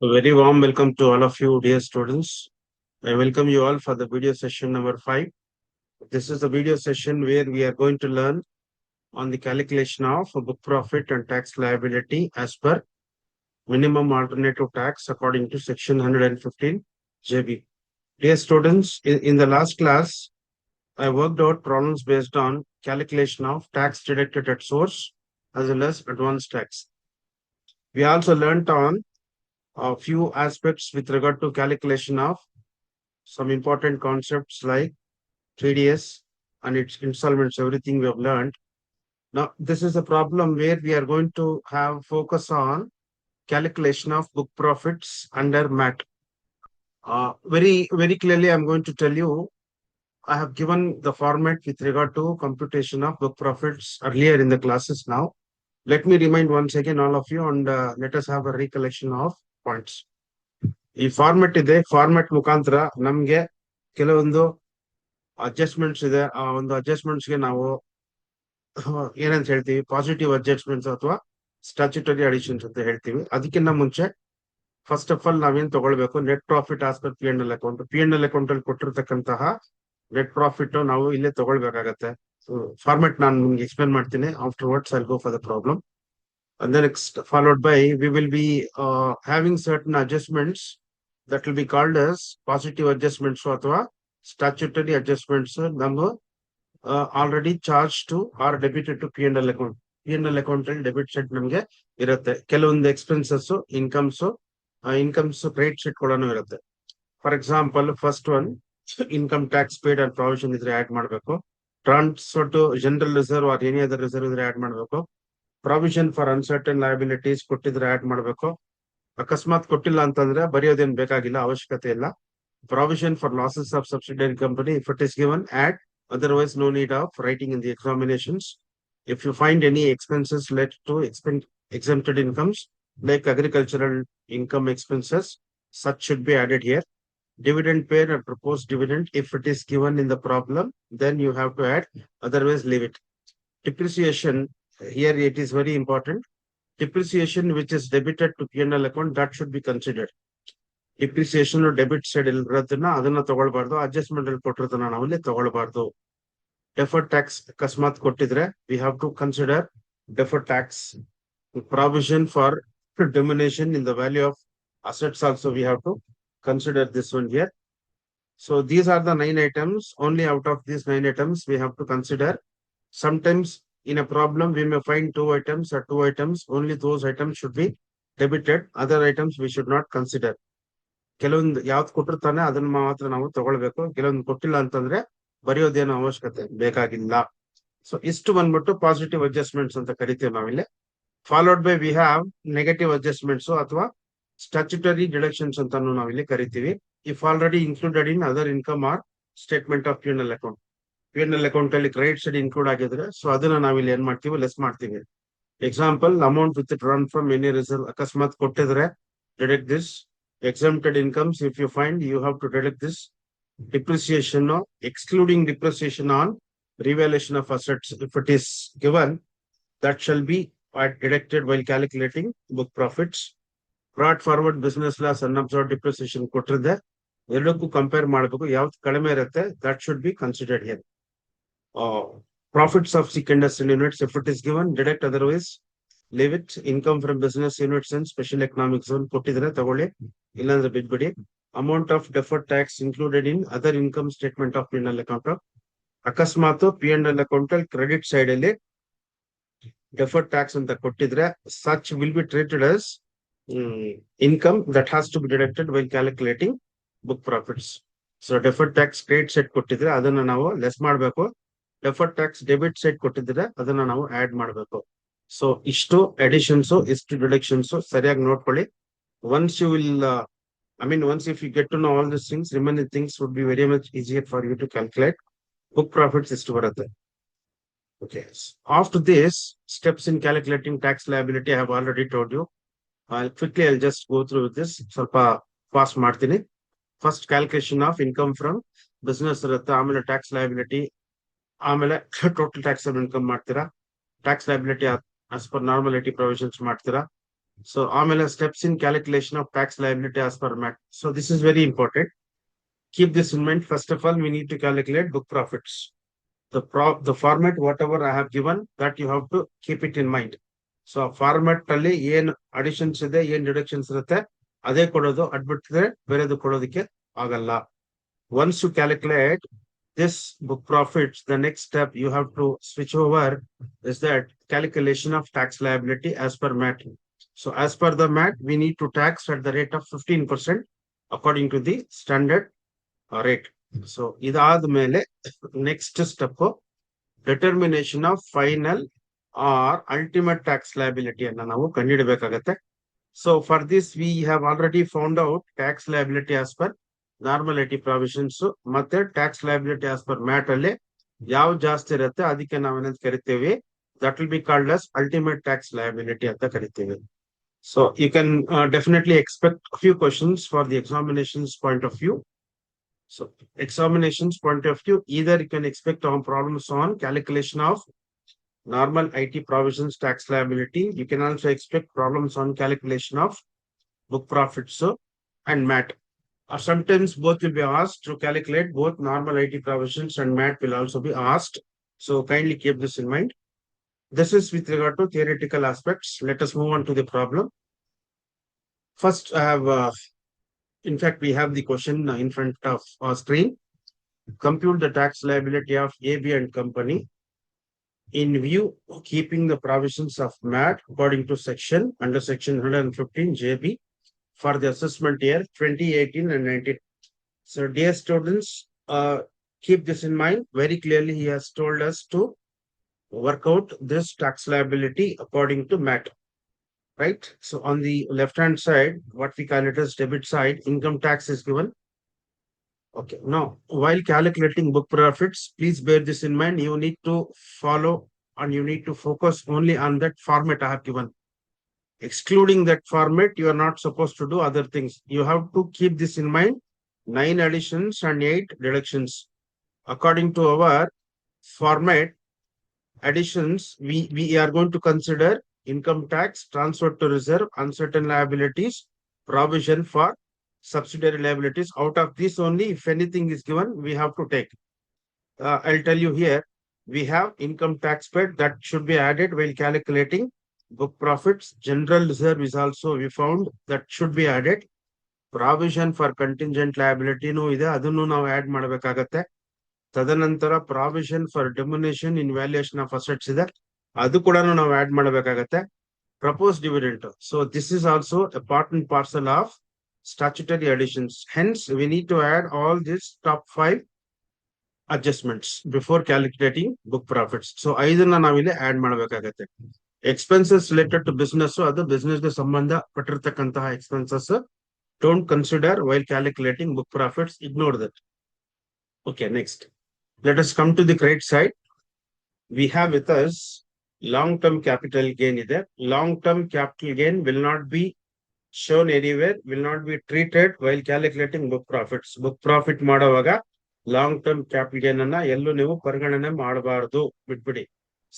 A very warm welcome to all of you, dear students. I welcome you all for the video session number 5. This is the video session where we are going to learn on the calculation of book profit and tax liability as per minimum alternative tax according to section 115 JB. Dear students, in the last class, I worked out problems based on calculation of tax deducted at source as well as advance tax. We also learnt on a few aspects with regard to calculation of some important concepts like 3DS and its installments, everything we have learned. Now, this is a problem where we are going to have focus on calculation of book profits under MAT. Very clearly, I'm going to tell you, I have given the format with regard to computation of book profits earlier in the classes now. Let me remind once again all of you and let us have a recollection of points. ಈ format ಇದೆ format ಮುಖಾಂತರ ನಮ್ಗೆ ಕೆಲವೊಂದು adjustments ಇದೆ ಆ ಒಂದು adjustments ಗೆ ನಾವು ಏನಂತ ಹೇಳ್ತೀವಿ ಪಾಸಿಟಿವ್ ಅಡ್ಜಸ್ಟ್ಮೆಂಟ್ಸ್ ಅಥವಾ ಸ್ಟ್ಯಾಚ್ಯುಟರಿ ಅಡಿಷನ್ಸ್ ಅಂತ ಹೇಳ್ತೀವಿ. ಅದಕ್ಕಿಂತ ಮುಂಚೆ ಫಸ್ಟ್ ಆಫ್ ಆಲ್ ನಾವೇನ್ ತಗೊಳ್ಬೇಕು, net profit as per P and L account. P and L account ಅಲ್ಲಿ ಕೊಟ್ಟಿರ್ತಕ್ಕಂತಹ ನೆಟ್ ಪ್ರಾಫಿಟ್ ನಾವು ಇಲ್ಲೇ ತಗೊಳ್ಬೇಕಾಗತ್ತೆ. ಫಾರ್ಮೆಟ್ ನಾನು ನಿಮ್ಗೆ ಎಕ್ಸ್ಪ್ಲೇನ್ ಮಾಡ್ತೀನಿ. After words I go for the problem and then next followed by we will be having certain adjustments that will be called as positive adjustments ಅಥವಾ statutory adjustments ನಮ್ಮ already charge to or debited to P and L account. P and L account ಅಲ್ಲಿ debit set ನಮಗೆ ಇರುತ್ತೆ. ಕೆಲವೊಂದು expenses incomes credit sheet ಕೂಡ ಇರುತ್ತೆ. For example first one income tax paid and provision ಇದ್ರೆ add ಮಾಡಬೇಕು. Transfer to general reserve or any other reserve ಇದ್ರೆ add ಮಾಡಬೇಕು. ಪ್ರಾವಿಷನ್ ಫಾರ್ ಅನ್ಸರ್ಟನ್ ಲಯಬಿಲಿಟೀಸ್ ಕೊಟ್ಟಿದ್ರೆ ಆಡ್ ಮಾಡಬೇಕು. ಅಕಸ್ಮಾತ್ ಕೊಟ್ಟಿಲ್ಲ ಅಂತಂದ್ರೆ ಬರೆಯೋದೇನ್ ಬೇಕಾಗಿಲ್ಲ, ಅವಶ್ಯಕತೆ ಇಲ್ಲ. Provision for losses of subsidiary company if it is given add, otherwise no need of writing in the examinations. If you find any expenses related to exempted incomes like agricultural income expenses, such should be added here. Dividend paid or proposed dividend, if it is given in the problem, then you have to add, otherwise leave it. Depreciation, here it is very important. Depreciation which is debited to P&L account, that should be considered. Depreciation debit side ಇರೋದನ್ನ ಅದನ್ನ ತಗೊಳ್ಬಾರ್ದು, adjustment ಅಲ್ಲಿ ಕೊಟ್ಟಿರೋದನ್ನ ನಾವಲ್ಲಿ ತಗೊಳ್ಬಾರ್ದು. Deferred tax ಅಕಸ್ಮಾತ್ ಕೊಟ್ಟಿದ್ರೆ we have to consider deferred tax. Provision for diminution in the value of assets also we have to consider this one here. So these are the 9 items. Only out of these 9 items we have to consider. Sometimes in a problem we may find 2 items or 2 items. Only those items should be debited. Other items we should not consider. ಕೆಲವೊಂದು ಯಾವ್ದು ಕೊಟ್ಟಿರ್ತಾನೆ ಅದನ್ನ ಮಾತ್ರ ನಾವು ತಗೊಳ್ಬೇಕು. ಕೆಲವೊಂದು ಕೊಟ್ಟಿಲ್ಲ ಅಂತಂದ್ರೆ ಬರೆಯೋದೇನೋ ಅವಶ್ಯಕತೆ ಬೇಕಾಗಿಲ್ಲ. ಸೊ ಇಷ್ಟು ಬಂದ್ಬಿಟ್ಟು ಪಾಸಿಟಿವ್ ಅಡ್ಜಸ್ಟ್ಮೆಂಟ್ಸ್ ಅಂತ ಕರಿತೀವಿ ನಾವಿಲ್ಲಿ. Followed by we have negative adjustments ಅಥವಾ ಸ್ಟ್ಯಾಚ್ಯುಟರಿ ಡಿಡಕ್ಷನ್ಸ್ ಅಂತ ನಾವಿಲ್ಲಿ ಕರಿತೀವಿ. If already included in other income or statement of P and L account. P and L account ಅಲ್ಲಿ ಕ್ರೆಡಿಟ್ ಸೈಡ್ ಇನ್ಕ್ಲೂಡ್ ಆಗಿದ್ರೆ ಸೊ ಅದನ್ನ ನಾವಿಲ್ಲಿ ಏನ್ ಮಾಡ್ತೀವಿ, ಲೆಸ್ ಮಾಡ್ತೀವಿ. Example, amount withdrawn from any reserve ಅಕಸ್ಮಾತ್ ಕೊಟ್ಟಿದ್ರೆ deduct this. Exempted incomes, if you find, you have to deduct this. Depreciation, excluding depreciation on revaluation of assets, if it is given, that shall be deducted while calculating book profits. Brought forward business loss, unabsorbed depreciation ಕೊಟ್ಟಿದೆ, ಎರಡಕ್ಕೂ compare ಮಾಡಬೇಕು. ಯಾವ್ದು ಕಡಿಮೆ ಇರುತ್ತೆ that should be considered here. Profits of second-hand units, if it is given, deduct, otherwise leave it. Income from business units and special economic zone ಕೊಟ್ಟಿದ್ರೆ ತಗೊಳ್ಳಿ, ಇಲ್ಲಾಂದ್ರೆ ಬಿಟ್ಬಿಡಿ. Amount of deferred tax included in other income statement of P and L account. ಅಕಸ್ಮಾತ್ P and L account ಅಲ್ಲಿ credit side ಅಲ್ಲಿ deferred tax ಅಂತ ಕೊಟ್ಟಿದ್ರೆ such will be treated as income that has to be deducted while calculating book profits. So deferred tax credit side ಕೊಟ್ಟಿದ್ರೆ ಅದನ್ನ ನಾವು less ಮಾಡಬೇಕು. Deferred tax debit side ಕೊಟ್ಟಿದ್ರೆ ಅದನ್ನ ನಾವು ಆಡ್ ಮಾಡಬೇಕು. ಸೊ ಇಷ್ಟು ಅಡಿಷನ್ಸ್, ಇಷ್ಟು ಡಿಡಕ್ಷನ್ಸ್ ಸರಿಯಾಗಿ ನೋಡ್ಕೊಳ್ಳಿ. Once you will, once if you get to know all these things, remaining things would be very much easier for you to calculate. Book profits is to baratte. Okay. After this, steps in calculating tax liability, I have already told you. I'll just go through this. ಸ್ವಲ್ಪ fast ಮಾಡ್ತೀನಿ. First, calculation of income from business ಇರುತ್ತೆ, ಆಮೇಲೆ tax liability, ಆಮೇಲೆ total taxable income ಮಾಡ್ತೀರಾ, tax liability as per normality provisions ಮಾಡ್ತೀರಾ, So ಆಮೇಲೆ steps in calculation of tax liability as per MAT. So this is very important. Keep this in mind. First of all, we need to calculate book profits. The format whatever I have given, that you have to keep it in mind. So format ಅಲ್ಲಿ ಏನ್ additions ಇದೆ, ಏನ್ deductions ಇರುತ್ತೆ, ಅದೇ ಕೊಡೋದು. ಅಡ್ಬಿಟ್ರೆ ಬೇರೆದು ಕೊಡೋದಕ್ಕೆ ಆಗಲ್ಲ. Once you calculate this book profits, the next step you have to switch over is that calculation of tax liability as per MAT. So as per the MAT, we need to tax at the rate of 15% according to the standard rate. So ಇದಾದ ಮೇಲೆ next step determination of final or ultimate tax liability ಅನ್ನ ನಾವು ಕಂಡುಹಿಡಬೇಕಾಗತ್ತೆ. So for this we have already found out tax liability as per normality provisions ಮತ್ತೆ tax liability as per MAT ಅಲ್ಲಿ ಯಾವ ಜಾಸ್ತಿ ಇರುತ್ತೆ ಅದಕ್ಕೆ ನಾವೇನಂತ ಕರಿತೀವಿ, that will be called as ultimate tax liability ಅಂತ ಕರಿತೀವಿ. So you can definitely expect few questions for the examinations point of view. So examinations point of view, either you can expect on problems on calculation of normal IT provisions tax liability. You can also expect problems on calculation of book profits and MAT. Sometimes both will be asked to calculate both normal IT provisions and MAT will also be asked. So kindly keep this in mind. This is with regard to theoretical aspects. Let us move on to the problem. First, I have, in fact, we have the question in front of our screen. Compute the tax liability of AB and company in view of keeping the provisions of MAT according to under section 115 JB for the assessment year 2018 and 19. So dear students, keep this in mind. Very clearly he has told us to work out this tax liability according to MAT, right? So on the left hand side, what we call it as debit side, income tax is given. Okay, now while calculating book profits, please bear this in mind. You need to follow and you need to focus only on that format I have given. Excluding that format, you are not supposed to do other things. You have to keep this in mind. 9 additions and 8 deductions. According to our format, additions, we are going to consider income tax, transfer to reserve, uncertain liabilities, provision for subsidiary liabilities. Out of this only, if anything is given, we have to take. I'll tell you here, we have income tax paid that should be added while calculating book profits. General reserve is also we found that should be added. Provision for contingent liability no ide, adunu ನಾವು add ಮಾಡಬೇಕಾಗತ್ತೆ. ತದನಂತರ provision for diminution in valuation of assets ಇದೆ, ಅದು ಕೂಡ ನಾವು add ಮಾಡಬೇಕಾಗತ್ತೆ. Propose dividend, so this is also a part and parcel of statutory additions. Hence we need to add all this top 5 adjustments before calculating book profits. So ಐದನ್ನ ನಾವಿಲ್ಲಿ add ಮಾಡಬೇಕಾಗತ್ತೆ. Expenses related to business, ಅದು business ಗೆ ಸಂಬಂಧ ಪಟ್ಟಿರ್ತಕ್ಕಂತಹ expenses don't consider while calculating book profits, ignore that. Okay, next. Let us come to the credit side. We have with us long-term capital gain. Long-term capital gain will not be shown anywhere, will not be treated while calculating book profits. Book profit ಮಾಡುವಾಗ long-term capital gain ಅನ್ನ ಎಲ್ಲೂ ನೀವು ಪರಿಗಣನೆ ಮಾಡಬಾರದು, ಬಿಟ್ಬಿಡಿ.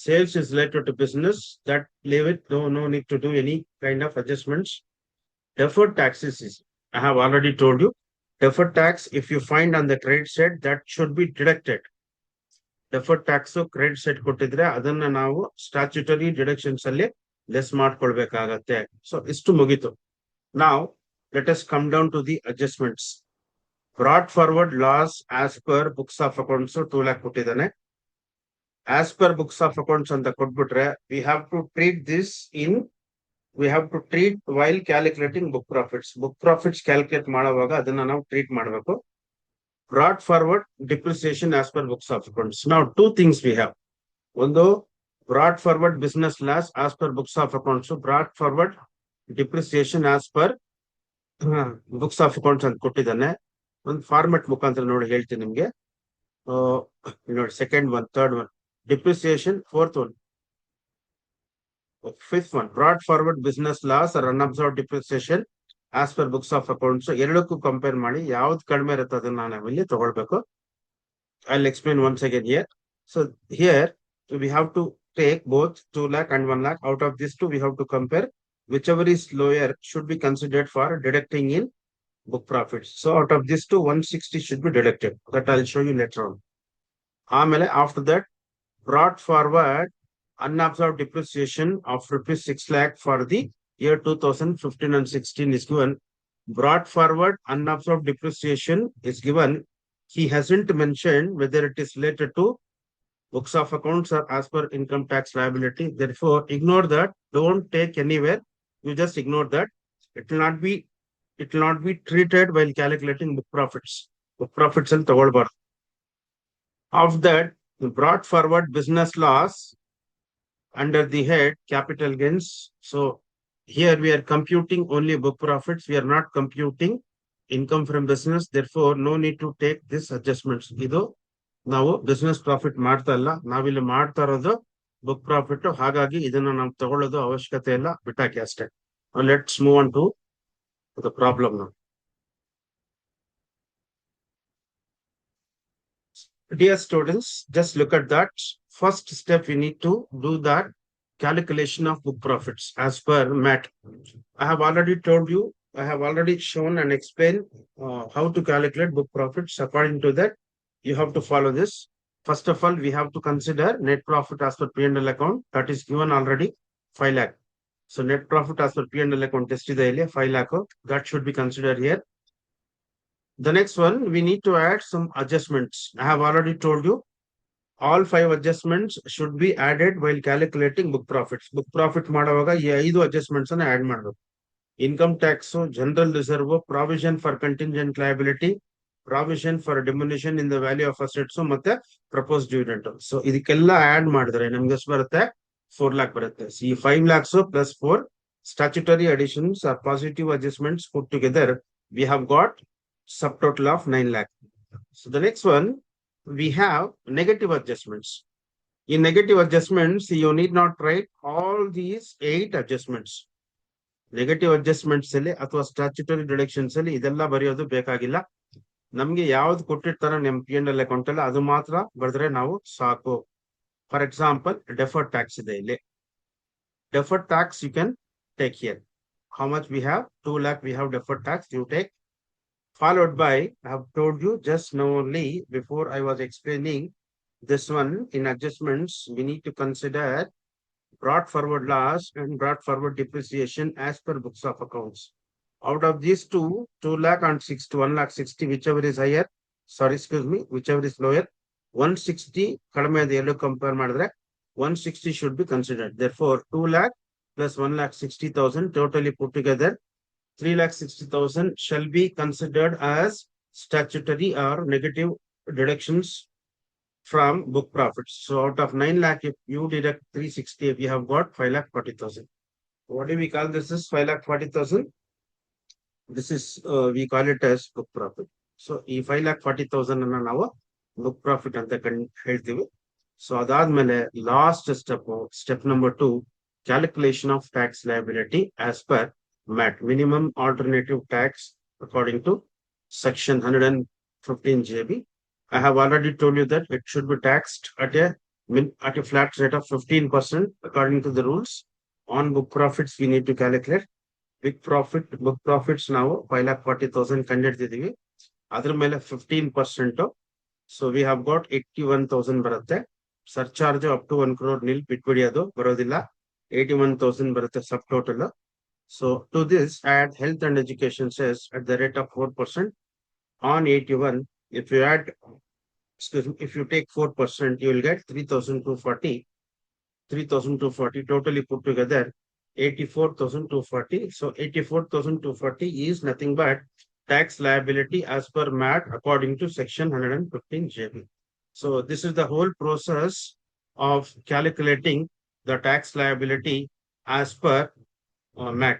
Sales is related to business, that leave it, no need to do any kind of adjustments. Deferred taxes is, I have already told you, deferred tax, if you find on the credit side, that should be deducted. Deferred tax credit side ಕೊಟ್ಟಿದ್ರೆ ಅದನ್ನ ನಾವು statutory deductions ಅಲ್ಲಿ less ಮಾಡ್ಕೊಳ್ಬೇಕಾಗತ್ತೆ. So ಇಷ್ಟು ಮುಗಿತು. Now let us come down to the adjustments. Brought forward loss as per books of accounts 2 lakh ಕೊಟ್ಟಿದ್ದಾನೆ. As per books of accounts ಅಂತ ಕೊಟ್ಬಿಟ್ರೆ we have to treat this in, we have to treat while calculating book profits. Book profits calculate ಮಾಡುವಾಗ ಅದನ್ನ ನಾವು treat ಮಾಡಬೇಕು. Brought forward depreciation as per books of accounts. Now two things we have. ಒಂದು brought forward business loss as per books of accounts, brought forward depreciation as per books of accounts ಅಂತ ಕೊಟ್ಟಿದ್ದಾನೆ. ಒಂದು format ಮುಖಾಂತರ ನೋಡಿ ಹೇಳ್ತೀನಿ ನಿಮ್ಗೆ. ನೋಡಿ, second one, third one depreciation, fourth one, fifth one brought forward business loss or unabsorbed depreciation as per books of accounts. So ಎರಡಕ್ಕೂ compare ಮಾಡಿ ಯಾವ್ದು ಕಡಿಮೆ ಇರುತ್ತೆ ಅದನ್ನ ನಾವಿಲ್ಲಿ ತಗೊಳ್ಬೇಕು. I'll explain once again here. So here we have to take both 2 lakh and 1 lakh. Out of these two we have to compare whichever is lower should be considered for deducting in book profits. So out of this two, 160 should be deducted. That I'll show you later on. After that, brought forward unabsorbed depreciation of rupees 6 lakh for the year 2015 and 16 is given. Brought forward unabsorbed depreciation is given. He hasn't mentioned whether it is related to books of accounts or as per income tax liability. Therefore, ignore that. Don't take anywhere. You just ignore that. It will not be treated while calculating book profits. Book profits and tagolbar. Of that, brought forward business loss under the head capital gains. So here we are computing only book profits. We are not computing income from business. Therefore, no need to take this adjustments. ಇದು ನಾವು business profit ಮಾಡ್ತಾ ಇಲ್ಲ, ನಾವಿಲ್ಲಿ ಮಾಡ್ತಾ ಇರೋದು book profit. ಹಾಗಾಗಿ ಇದನ್ನ ನಾವು ತಗೊಳ್ಳೋದು ಅವಶ್ಯಕತೆ ಇಲ್ಲ, ಬಿಟ್ಟಾಕಿ ಅಷ್ಟೇ. Let's move on to the problem ನಾವು. Dear students, just look at that. First step, we need to do that calculation of book profits as per MAT. I have already told you, I have already shown and explained how to calculate book profits. According to that, you have to follow this. First of all, we have to consider net profit as per P&L account. That is given already 5 lakh. So net profit as per P&L account is 5 lakh. That should be considered here. The next one, we need to add some adjustments. I have already told you all 5 adjustments should be added while calculating book profits. Book profit ಮಾಡುವಾಗ ಈ 5 adjustments ಅನ್ನು add ಮಾಡಬೇಕು. Income tax, general reserve, provision for contingent liability, provision for diminution in the value of assets, ಮತ್ತೆ proposed dividend. So ಇದಕ್ಕೆಲ್ಲ add ಮಾಡಿದ್ರೆ ನಮ್ಗೆ ಎಷ್ಟು ಬರುತ್ತೆ? 4 lakh ಬರುತ್ತೆ. So ಈ 5 lakhs plus 4 statutory additions or positive adjustments put together, we have got subtotal of 9 lakh. So the next one, we have negative adjustments. In negative adjustments, you need not write all these 8 adjustments. Negative adjustments ಅಲ್ಲಿ ಅಥವಾ statutory deductions ಅಲ್ಲಿ ಇದೆಲ್ಲ ಬರೆಯೋದು ಬೇಕಾಗಿಲ್ಲ. ನಮ್ಗೆ ಯಾವ್ದು ಕೊಟ್ಟಿರ್ತಾರೋ ನಿಮ್ P&L account ಅಲ್ಲಿ ಅದು ಮಾತ್ರ ಬರೆದ್ರೆ ನಾವು ಸಾಕು. ಫಾರ್ ಎಕ್ಸಾಂಪಲ್, ಡೆಫರ್ಡ್ ಟ್ಯಾಕ್ಸ್ ಇದೆ ಇಲ್ಲಿ. Deferred tax you can take here. How much we have? 2 lakh we have deferred tax, you take. Followed by, I have told you just now only before I was explaining this one, in adjustments, we need to consider brought forward loss and brought forward depreciation as per books of accounts. Out of these two, 2 lakh and 1 lakh 60, whichever is higher, whichever is lower, 160 kadame the compare madre, 160 should be considered. Therefore, 2 lakh plus 1 lakh 60,000 totally put together, 3 lakh 60,000 shall be considered as statutory or negative deductions from book profits. So out of 9 lakh, if you deduct 360, we have got 5 lakh 40,000. What do we call this? Is 5 lakh 40,000. This is, we call it as book profit. So, ಈ 5 lakh 40,000 ಅನ್ನ ನಾವು book profit ಅಂತ ಹೇಳ್ತೀವಿ. So, ಅದಾದ್ಮೇಲೆ last step number 2, calculation of tax liability as per MAT, minimum alternative tax according to section 115 JB. I have already told you that it should be taxed at a flat rate of 15% according to the rules. On book profits, we need to calculate book profits now 5 lakh 40,000 ಕಂಡಿಡ್ತಿದೀವಿ. ಅದ್ರ ಮೇಲೆ 15%. So we have got 81,000 ಬರುತ್ತೆ. Surcharge up to 1 crore nil ಬಿಟ್ಬಿಡಿ, ಅದು ಬರೋದಿಲ್ಲ. 81,000 ಬರುತ್ತೆ sub total. So to this add health and education cess at the rate of 4% on 81. If you take 4%, you will get 3,240. 3,240 totally put together 84,240. So 84,240 is nothing but tax liability as per MAT according to section 115 JB. So this is the whole process of calculating the tax liability as per MAT.